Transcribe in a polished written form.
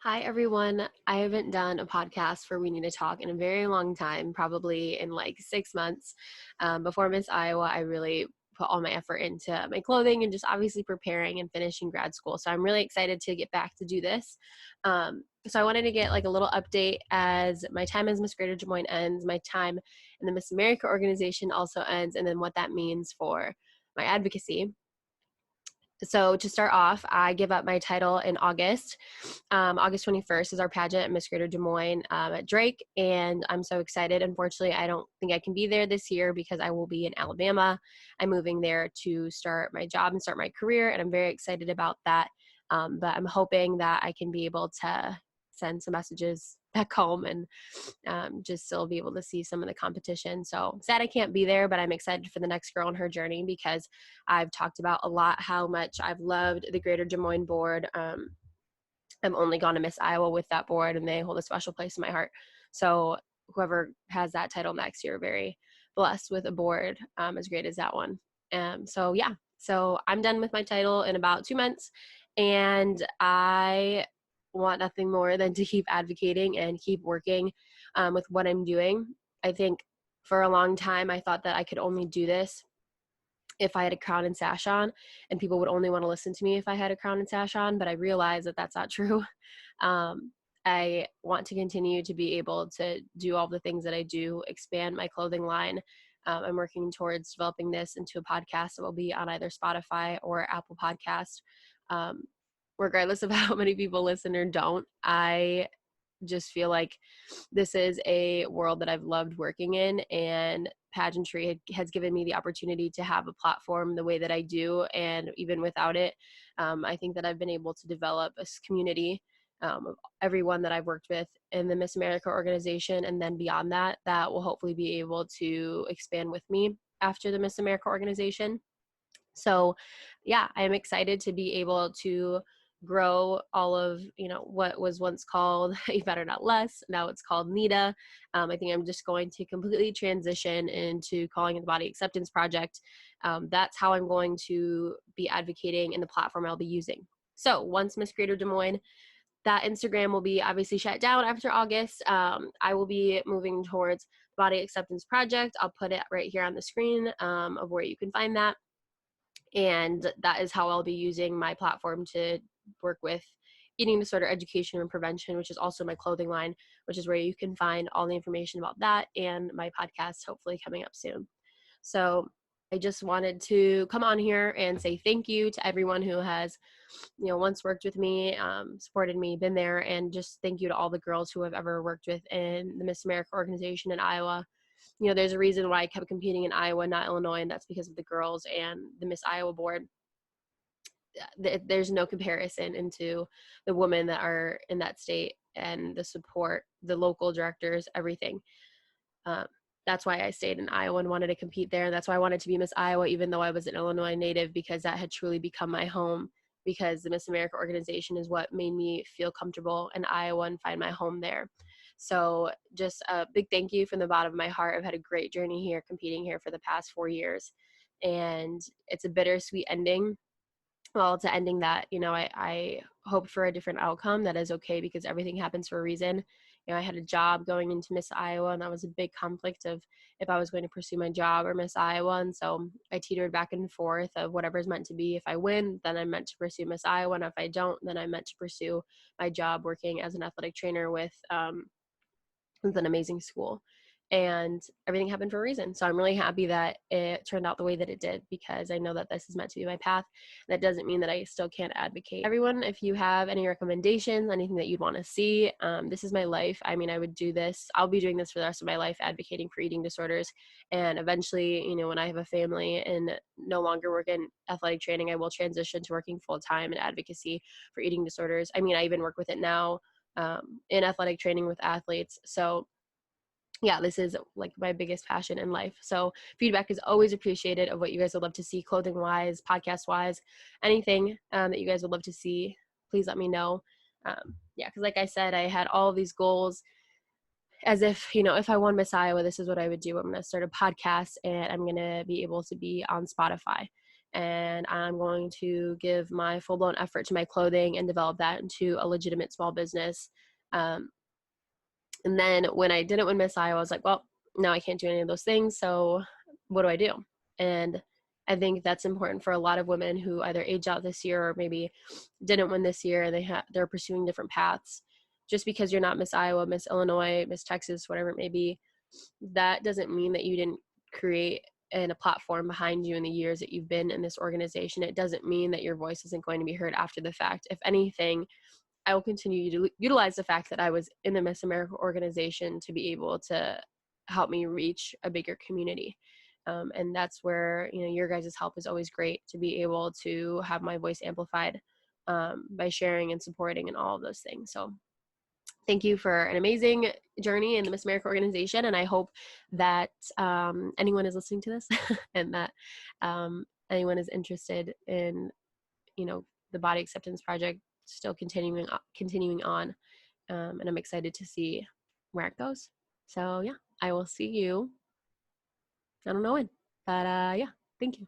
Hi, everyone. I haven't done a podcast for We NEDA Talk in a very long time, probably in like 6 months. Before Miss Iowa, I really put all my effort into my clothing and just obviously preparing and finishing grad school. So I'm really excited to get back to do this. So I wanted to get like a little update as my time as Miss Greater Des Moines ends, my time in the Miss America organization also ends, and then what that means for my advocacy. So to start off, I give up my title in August. August 21st is our pageant at Miss Greater Des Moines at Drake, and I'm so excited. Unfortunately, I don't think I can be there this year because I will be in Alabama. I'm moving there to start my job and start my career, and I'm very excited about that. But I'm hoping that I can be able to send some messages back home and just still be able to see some of the competition. So sad I can't be there, but I'm excited for the next girl on her journey because I've talked about a lot how much I've loved the Greater Des Moines board. I've only gone to Miss Iowa with that board, and they hold a special place in my heart. So whoever has that title next year, very blessed with a board as great as that one. So I'm done with my title in about 2 months, and I want nothing more than to keep advocating and keep working with what I'm doing. I think for a long time I thought that I could only do this if I had a crown and sash on, and people would only want to listen to me if I had a crown and sash on, but I realized that that's not true. I want to continue to be able to do all the things that I do, expand my clothing line. I'm working towards developing this into a podcast that will be on either Spotify or Apple Podcast. Um, Regardless of how many people listen or don't, I just feel like this is a world that I've loved working in, and pageantry has given me the opportunity to have a platform the way that I do. And even without it, I think that I've been able to develop a community of everyone that I've worked with in the Miss America organization, and then beyond that, that will hopefully be able to expand with me after the Miss America organization. So yeah, I am excited to be able to grow all of what was once called You Better Not Less. Now it's called NEDA. I think I'm just going to completely transition into calling it the Body Acceptance Project. That's how I'm going to be advocating in the platform I'll be using. So once Miss Greater Des Moines, that Instagram will be obviously shut down after August. I will be moving towards Body Acceptance Project. I'll put it right here on the screen of where you can find that. And that is how I'll be using my platform to work with eating disorder education and prevention, which is also my clothing line, which is where you can find all the information about that and my podcast hopefully coming up soon. So I just wanted to come on here and say thank you to everyone who has, once worked with me, supported me, been there, and just thank you to all the girls who have ever worked with in the Miss America organization in Iowa. There's a reason why I kept competing in Iowa, not Illinois, and that's because of the girls and the Miss Iowa board. There's no comparison into the women that are in that state and the support, the local directors, everything. Um, that's why I stayed in Iowa and wanted to compete there. And that's why I wanted to be Miss Iowa, even though I was an Illinois native, because that had truly become my home, because the Miss America organization is what made me feel comfortable in Iowa and find my home there. So just a big thank you from the bottom of my heart. I've had a great journey here, competing here for the past 4 years. And it's a bittersweet ending. Well, it's an ending that, I hoped for a different outcome. That is okay, because everything happens for a reason. I had a job going into Miss Iowa, and that was a big conflict of if I was going to pursue my job or Miss Iowa. And so I teetered back and forth of whatever's meant to be. If I win, then I'm meant to pursue Miss Iowa. And if I don't, then I'm meant to pursue my job working as an athletic trainer with an amazing school. And everything happened for a reason. So I'm really happy that it turned out the way that it did, because I know that this is meant to be my path. That doesn't mean that I still can't advocate. Everyone, if you have any recommendations, anything that you'd want to see, this is my life. I mean, I would do this. I'll be doing this for the rest of my life, advocating for eating disorders. And eventually, when I have a family and no longer work in athletic training, I will transition to working full-time in advocacy for eating disorders. I mean, I even work with it now in athletic training with athletes. So yeah, this is like my biggest passion in life. So feedback is always appreciated of what you guys would love to see, clothing wise, podcast wise, anything that you guys would love to see. Please let me know. Because like I said, I had all of these goals as if, if I won Miss Iowa, this is what I would do. I'm going to start a podcast, and I'm going to be able to be on Spotify. and I'm going to give my full-blown effort to my clothing and develop that into a legitimate small business. And then when I didn't win Miss Iowa, I was like, well, now I can't do any of those things. So what do I do? And I think that's important for a lot of women who either age out this year or maybe didn't win this year, and they're pursuing different paths. Just because you're not Miss Iowa, Miss Illinois, Miss Texas, whatever it may be, that doesn't mean that you didn't create a platform behind you in the years that you've been in this organization. It doesn't mean that your voice isn't going to be heard after the fact. If anything, I will continue to utilize the fact that I was in the Miss America organization to be able to help me reach a bigger community. And that's where, your guys' help is always great, to be able to have my voice amplified by sharing and supporting and all of those things. So thank you for an amazing journey in the Miss America organization. And I hope that anyone is listening to this and that anyone is interested in, the Body Acceptance Project still continuing on. And I'm excited to see where it goes. So yeah, I will see you. I don't know when, but yeah, thank you.